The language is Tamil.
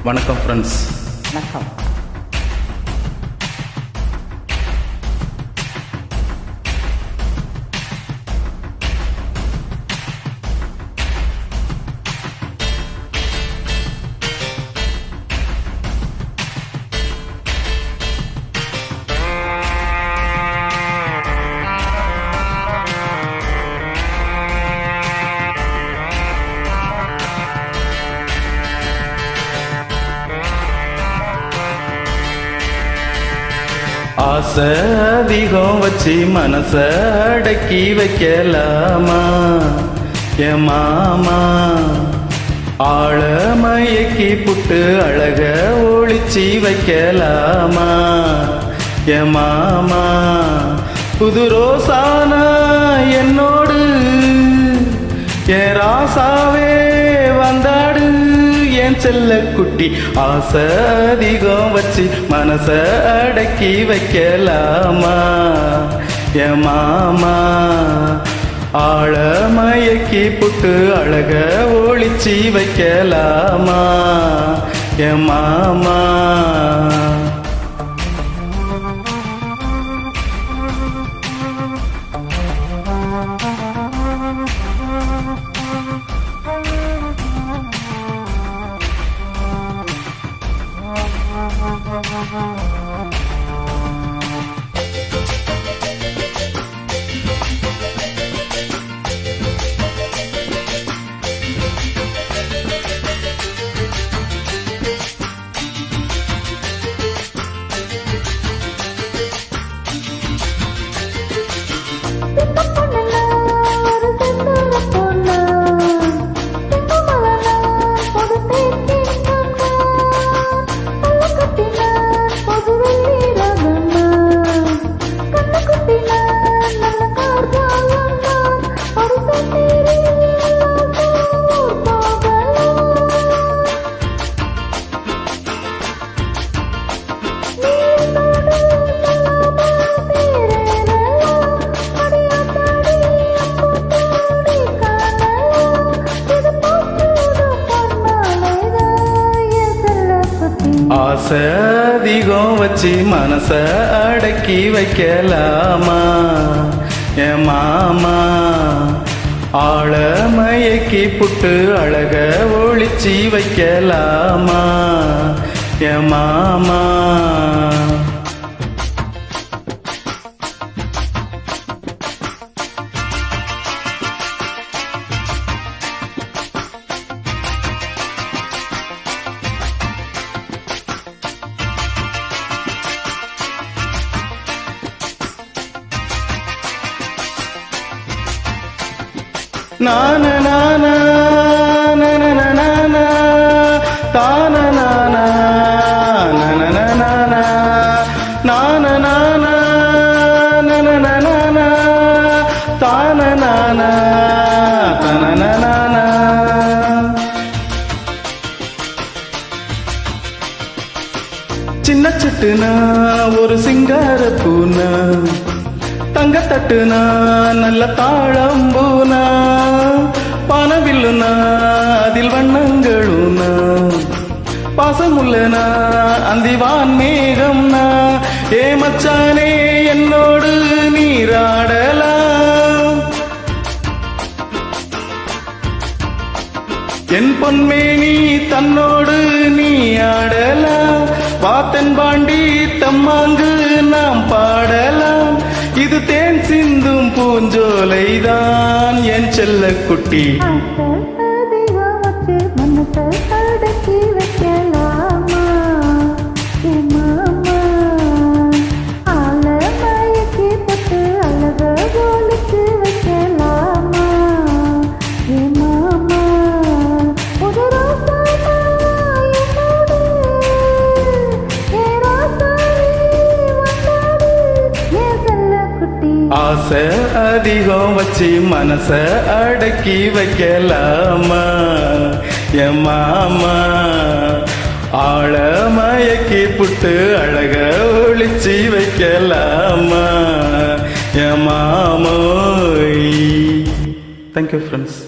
வணக்கம் ஃப்ரெண்ட்ஸ். வணக்கம். ஆசை அதிகம் வச்சு மனச அடக்கி வைக்கலாமா என் மாமா? ஆழ மயக்கி புட்டு அழக ஒளிச்சி வைக்கலாமா என் மாமா? புது ரோசானா என்னோடு என் ராசாவே வந்தாடு என் செல்ல குட்டி. ஆசை அதிகம் வச்சு மனச அடக்கி வைக்கலாமா என் மாமா? ஆழ மயக்கி புட்டு அழக ஒளிச்சி வைக்கலாமா என் மாமா? ஆசை அதிகம் வச்சு மனச அடக்கி வைக்கலாமா என் மாமா? ஆழ மயக்கி புட்டு அழக ஒளிச்சி வைக்கலாமா என் மாமா? நான நான நன நான தான நான நன நான நான நான நன நான தான நான தன நான. சின்ன சிட்டுனா ஒரு சிங்கார பூனா, தங்க தட்டுனா நல்ல தாழம்பூனா, பனவில்லுனா அதில் வண்ணங்களுனா, பாசமுள்ளனா அந்திவான் மேகம்னா. ஏ மச்சானே என்னோடு நீராடலாம், என் பொன்மேனி தன்னோடு நீ ஆடலாம். வாத்தன் பாண்டி தம்மாங்கு நாம் பாடலாம். இது தேன் சிந்தும் பூஞ்சோலைதான் என் செல்ல குட்டி. ஆசை அதிகம் வச்சு மனச அடக்கி வைக்கலாமா என் மாமா? ஆழ மயக்கி புட்டு அழக ஒளிச்சி வைக்கலாமா என் மாமோய்? Thank you friends.